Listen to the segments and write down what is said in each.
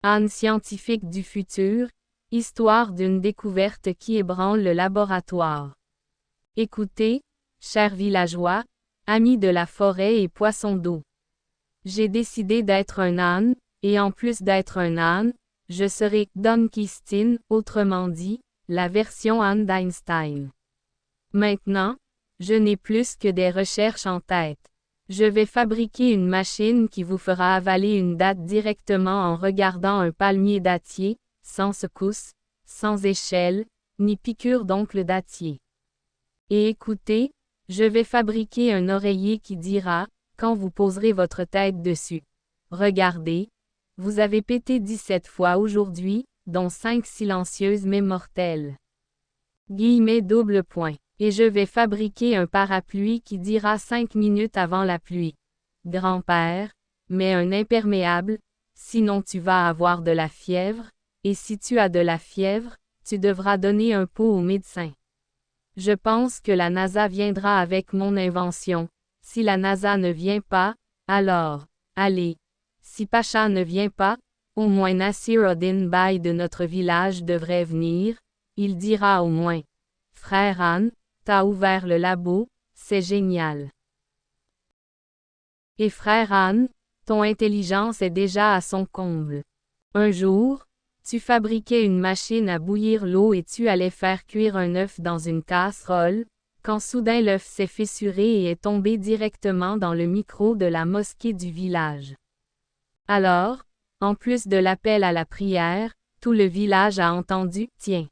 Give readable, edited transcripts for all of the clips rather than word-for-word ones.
Anne scientifique du futur, histoire d'une découverte qui ébranle le laboratoire. Écoutez, chers villageois, amis de la forêt et poissons d'eau. J'ai décidé d'être un âne, et en plus d'être un âne, je serai Donkey Steen, autrement dit, la version Anne d'Einstein. Maintenant, je n'ai plus que des recherches en tête. Je vais fabriquer une machine qui vous fera avaler une date directement en regardant un palmier dattier, sans secousse, sans échelle, ni piqûre d'oncle dattier. Et écoutez, je vais fabriquer un oreiller qui dira, quand vous poserez votre tête dessus. Regardez, vous avez pété 17 fois aujourd'hui, dont 5 silencieuses mais mortelles. Guillemets double point. Et je vais fabriquer un parapluie qui dira 5 minutes avant la pluie. Grand-père, mets un imperméable, sinon tu vas avoir de la fièvre, et si tu as de la fièvre, tu devras donner un pot au médecin. Je pense que la NASA viendra avec mon invention. Si la NASA ne vient pas, alors, allez. Si Pacha ne vient pas, au moins Nasiruddin Bhai de notre village devrait venir, il dira au moins. Frère Anne, t'as ouvert le labo, c'est génial. Et frère Anne, ton intelligence est déjà à son comble. Un jour, tu fabriquais une machine à bouillir l'eau et tu allais faire cuire un œuf dans une casserole, quand soudain l'œuf s'est fissuré et est tombé directement dans le micro de la mosquée du village. Alors, en plus de l'appel à la prière, tout le village a entendu « Tiens ».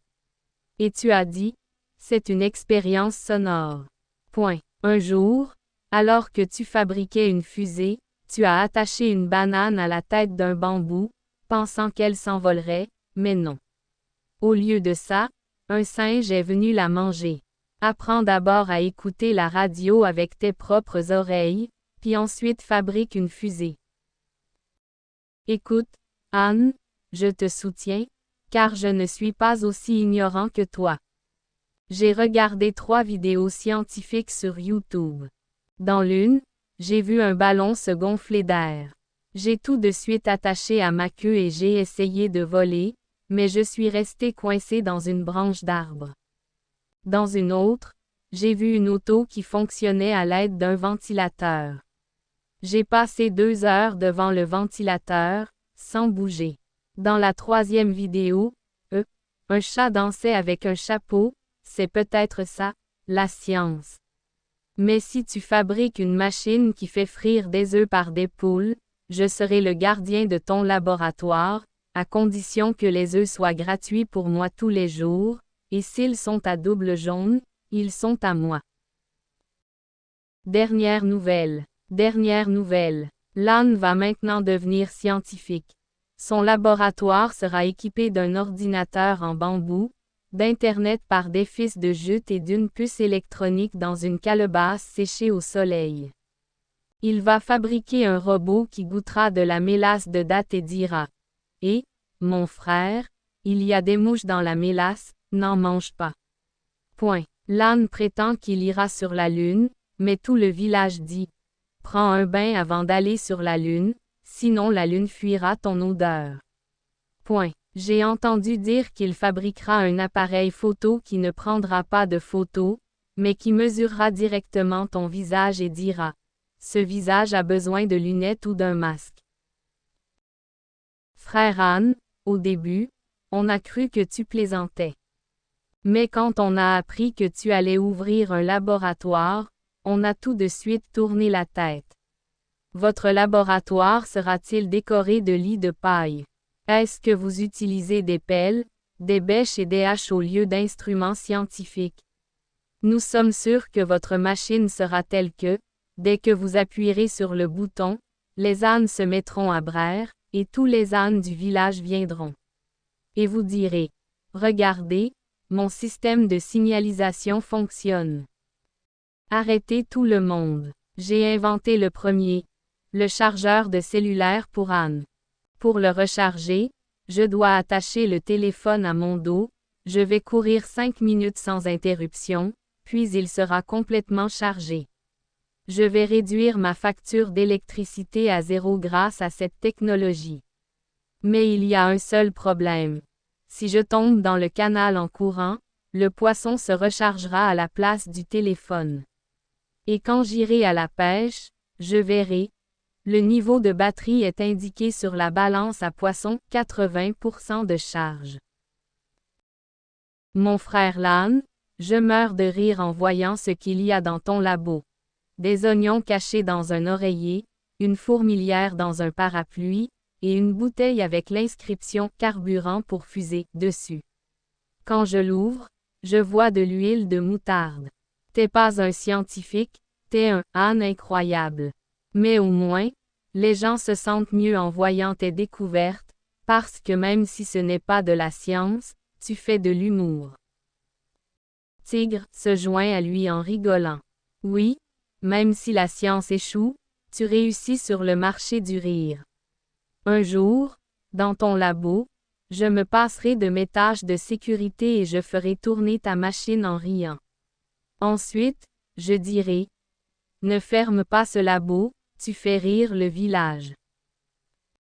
Et tu as dit, c'est une expérience sonore. Point. Un jour, alors que tu fabriquais une fusée, tu as attaché une banane à la tête d'un bambou, pensant qu'elle s'envolerait, mais non. Au lieu de ça, un singe est venu la manger. Apprends d'abord à écouter la radio avec tes propres oreilles, puis ensuite fabrique une fusée. Écoute, Anne, je te soutiens, car je ne suis pas aussi ignorant que toi. J'ai regardé 3 vidéos scientifiques sur YouTube. Dans l'une, j'ai vu un ballon se gonfler d'air. J'ai tout de suite attaché à ma queue et j'ai essayé de voler, mais je suis resté coincé dans une branche d'arbre. Dans une autre, j'ai vu une auto qui fonctionnait à l'aide d'un ventilateur. J'ai passé 2 heures devant le ventilateur, sans bouger. Dans la 3e vidéo, un chat dansait avec un chapeau. C'est peut-être ça, la science. Mais si tu fabriques une machine qui fait frire des œufs par des poules, je serai le gardien de ton laboratoire, à condition que les œufs soient gratuits pour moi tous les jours, et s'ils sont à double jaune, ils sont à moi. Dernière nouvelle. L'âne va maintenant devenir scientifique. Son laboratoire sera équipé d'un ordinateur en bambou, d'Internet par des fils de jute et d'une puce électronique dans une calebasse séchée au soleil. Il va fabriquer un robot qui goûtera de la mélasse de date et dira « Eh, mon frère, il y a des mouches dans la mélasse, n'en mange pas. » Point. L'âne prétend qu'il ira sur la Lune, mais tout le village dit « Prends un bain avant d'aller sur la Lune, sinon la Lune fuira ton odeur. » Point. J'ai entendu dire qu'il fabriquera un appareil photo qui ne prendra pas de photos, mais qui mesurera directement ton visage et dira « Ce visage a besoin de lunettes ou d'un masque. » Frère Anne, au début, on a cru que tu plaisantais. Mais quand on a appris que tu allais ouvrir un laboratoire, on a tout de suite tourné la tête. Votre laboratoire sera-t-il décoré de lits de paille? Est-ce que vous utilisez des pelles, des bêches et des haches au lieu d'instruments scientifiques? Nous sommes sûrs que votre machine sera telle que, dès que vous appuierez sur le bouton, les ânes se mettront à braire, et tous les ânes du village viendront. Et vous direz, regardez, mon système de signalisation fonctionne. Arrêtez tout le monde. J'ai inventé le premier, le chargeur de cellulaire pour âne. Pour le recharger, je dois attacher le téléphone à mon dos, je vais courir 5 minutes sans interruption, puis il sera complètement chargé. Je vais réduire ma facture d'électricité à 0 grâce à cette technologie. Mais il y a un seul problème. Si je tombe dans le canal en courant, le poisson se rechargera à la place du téléphone. Et quand j'irai à la pêche, je verrai. Le niveau de batterie est indiqué sur la balance à poisson, 80% de charge. Mon frère l'âne, je meurs de rire en voyant ce qu'il y a dans ton labo. Des oignons cachés dans un oreiller, une fourmilière dans un parapluie, et une bouteille avec l'inscription « Carburant pour fusée » dessus. Quand je l'ouvre, je vois de l'huile de moutarde. T'es pas un scientifique, t'es un âne incroyable. Mais au moins, les gens se sentent mieux en voyant tes découvertes, parce que même si ce n'est pas de la science, tu fais de l'humour. Tigre se joint à lui en rigolant. Oui, même si la science échoue, tu réussis sur le marché du rire. Un jour, dans ton labo, je me passerai de mes tâches de sécurité et je ferai tourner ta machine en riant. Ensuite, je dirai, ne ferme pas ce labo, tu fais rire le village.